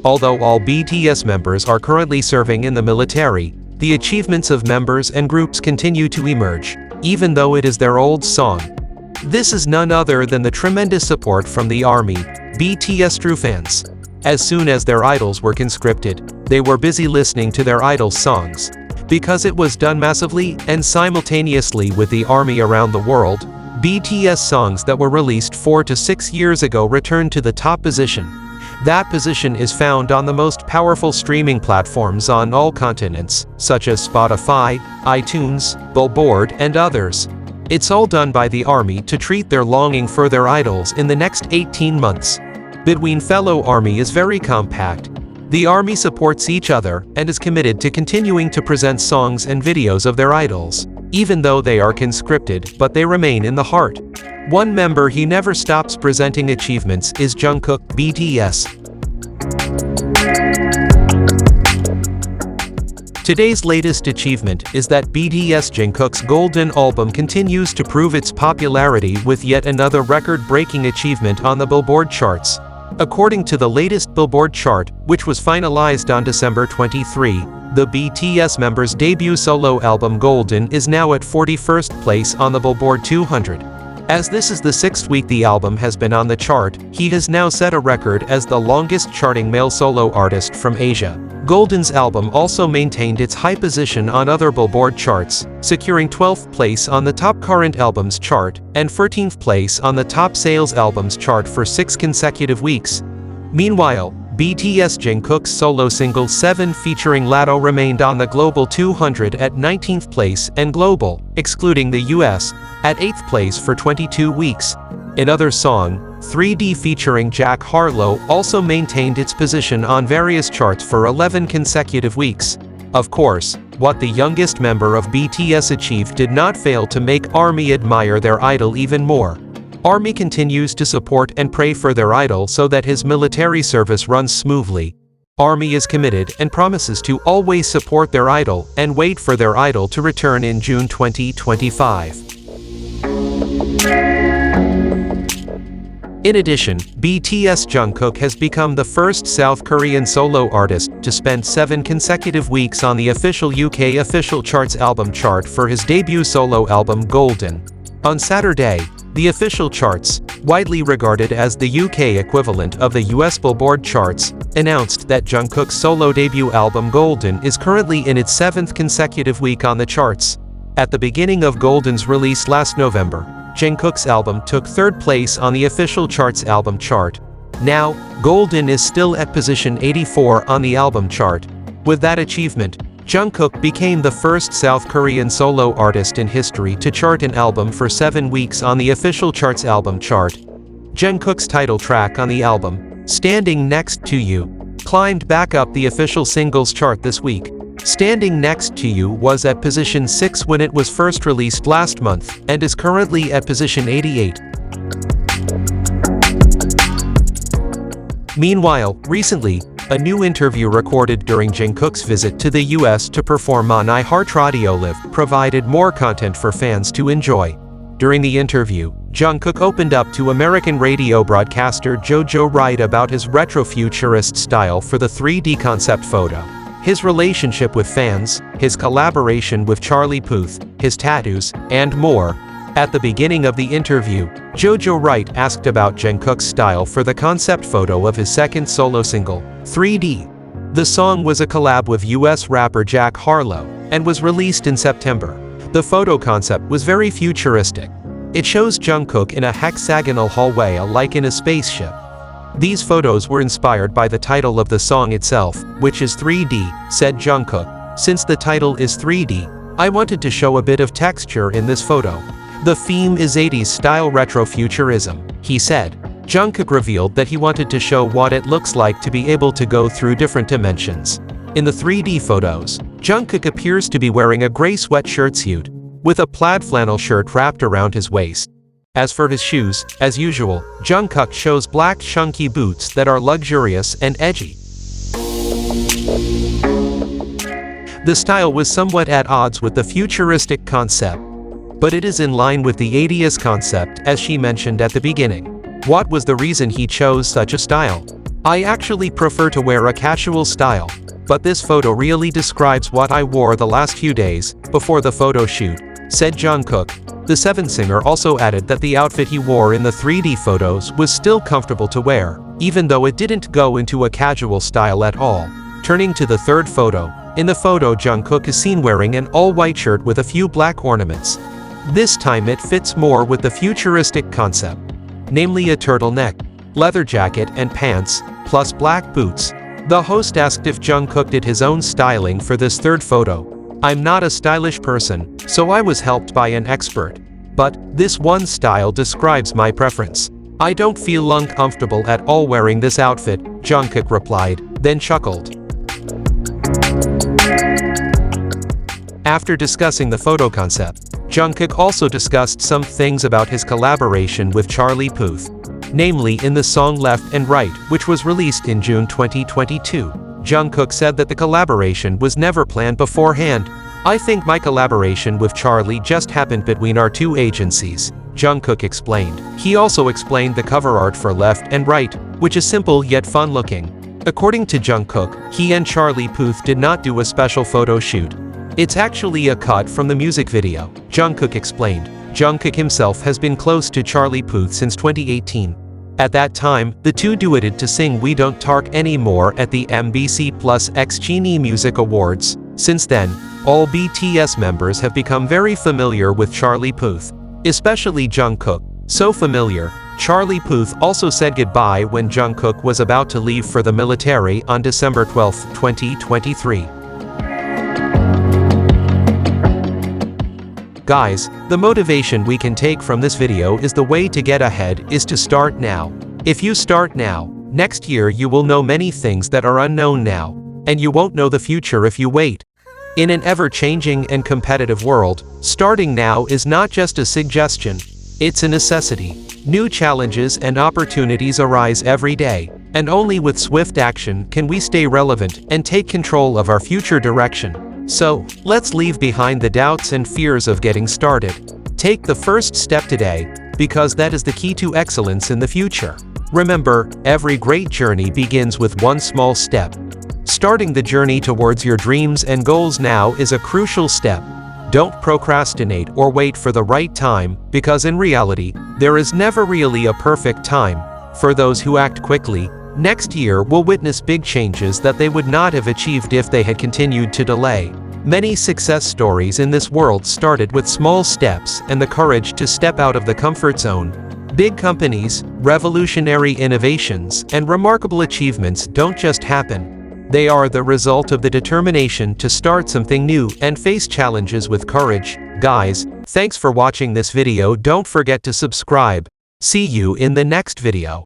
Although all BTS members are currently serving in the military, the achievements of members and groups continue to emerge, even though it is their old song. This is none other than the tremendous support from the ARMY, BTS true fans. As soon as their idols were conscripted, they were busy listening to their idols' songs. Because it was done massively and simultaneously with the ARMY around the world, BTS songs that were released 4 to 6 years ago returned to the top position. That position is found on the most powerful streaming platforms on all continents, such as Spotify, iTunes, Billboard, and others. It's all done by the ARMY to treat their longing for their idols in the next 18 months. Between fellow ARMY is very compact. The ARMY supports each other and is committed to continuing to present songs and videos of their idols, even though they are conscripted, but they remain in the heart. One member he never stops presenting achievements is Jungkook, BTS. Today's latest achievement is that BTS Jungkook's Golden album continues to prove its popularity with yet another record-breaking achievement on the Billboard charts. According to the latest Billboard chart, which was finalized on December 23, the BTS member's debut solo album Golden is now at 41st place on the Billboard 200. As this is the 6th week the album has been on the chart, he has now set a record as the longest charting male solo artist from Asia. Golden's album also maintained its high position on other Billboard charts, securing 12th place on the top current albums chart and 13th place on the top sales albums chart for 6 consecutive weeks. Meanwhile, BTS Jungkook's solo single 7 featuring Latto remained on the Global 200 at 19th place and Global, excluding the US, at 8th place for 22 weeks. Another song, 3D featuring Jack Harlow, also maintained its position on various charts for 11 consecutive weeks. Of course, what the youngest member of BTS achieved did not fail to make ARMY admire their idol even more. ARMY continues to support and pray for their idol so that his military service runs smoothly. ARMY is committed and promises to always support their idol and wait for their idol to return in June 2025. In addition, BTS Jungkook has become the first South Korean solo artist to spend 7 consecutive weeks on the official UK official charts album chart for his debut solo album Golden. On Saturday, the official charts, widely regarded as the UK equivalent of the US Billboard charts, announced that Jungkook's solo debut album Golden is currently in its 7th consecutive week on the charts. At the beginning of Golden's release last November, Jungkook's album took 3rd place on the official charts album chart. Now, Golden is still at position 84 on the album chart. With that achievement, Jungkook became the first South Korean solo artist in history to chart an album for 7 weeks on the official charts album chart. Jungkook's title track on the album, Standing Next to You, climbed back up the official singles chart this week. Standing Next to You was at position 6 when it was first released last month, and is currently at position 88. Meanwhile, recently, a new interview recorded during Jungkook's visit to the US to perform on iHeartRadio Live provided more content for fans to enjoy. During the interview, Jungkook opened up to American radio broadcaster Jojo Wright about his retrofuturist style for the 3D concept photo, his relationship with fans, his collaboration with Charlie Puth, his tattoos, and more. At the beginning of the interview, Jojo Wright asked about Jungkook's style for the concept photo of his second solo single, 3D. The song was a collab with US rapper Jack Harlow, and was released in September. The photo concept was very futuristic. It shows Jungkook in a hexagonal hallway like in a spaceship. These photos were inspired by the title of the song itself, which is 3D, said Jungkook. Since the title is 3D, I wanted to show a bit of texture in this photo. The theme is 80s style retrofuturism, he said. Jungkook revealed that he wanted to show what it looks like to be able to go through different dimensions. In the 3D photos, Jungkook appears to be wearing a gray sweatshirt suit, with a plaid flannel shirt wrapped around his waist. As for his shoes, as usual, Jungkook shows black chunky boots that are luxurious and edgy. The style was somewhat at odds with the futuristic concept, but it is in line with the 80s concept, as she mentioned at the beginning. What was the reason he chose such a style? I actually prefer to wear a casual style, but this photo really describes what I wore the last few days, before the photo shoot, said Jungkook. The Seven singer also added that the outfit he wore in the 3D photos was still comfortable to wear, even though it didn't go into a casual style at all. Turning to the third photo, in the photo Jungkook is seen wearing an all-white shirt with a few black ornaments. This time it fits more with the futuristic concept, namely a turtleneck, leather jacket and pants, plus black boots. The host asked if Jungkook did his own styling for this third photo. I'm not a stylish person, so I was helped by an expert. But this one style describes my preference. I don't feel uncomfortable at all wearing this outfit, Jungkook replied, then chuckled. After discussing the photo concept, Jungkook also discussed some things about his collaboration with Charlie Puth, namely in the song Left and Right, which was released in June 2022. Jungkook said that the collaboration was never planned beforehand. I think my collaboration with Charlie just happened between our two agencies, Jungkook explained. He also explained the cover art for Left and Right, which is simple yet fun-looking. According to Jungkook, he and Charlie Puth did not do a special photo shoot. It's actually a cut from the music video, Jungkook explained. Jungkook himself has been close to Charlie Puth since 2018. At that time, the two duetted to sing We Don't Talk Anymore at the MBC Plus X Genie Music Awards. Since then, all BTS members have become very familiar with Charlie Puth, especially Jungkook. So familiar, Charlie Puth also said goodbye when Jungkook was about to leave for the military on December 12, 2023. Guys, the motivation we can take from this video is the way to get ahead is to start now. If you start now, next year you will know many things that are unknown now, and you won't know the future if you wait. In an ever-changing and competitive world, starting now is not just a suggestion, it's a necessity. New challenges and opportunities arise every day, and only with swift action can we stay relevant and take control of our future direction. So, let's leave behind the doubts and fears of getting started. Take the first step today, because that is the key to excellence in the future. Remember, every great journey begins with one small step. Starting the journey towards your dreams and goals now is a crucial step. Don't procrastinate or wait for the right time, because in reality, there is never really a perfect time. For those who act quickly, next year will witness big changes that they would not have achieved if they had continued to delay. Many success stories in this world started with small steps and the courage to step out of the comfort zone. Big companies, revolutionary innovations, and remarkable achievements don't just happen. They are the result of the determination to start something new and face challenges with courage. Guys, thanks for watching this video. Don't forget to subscribe. See you in the next video.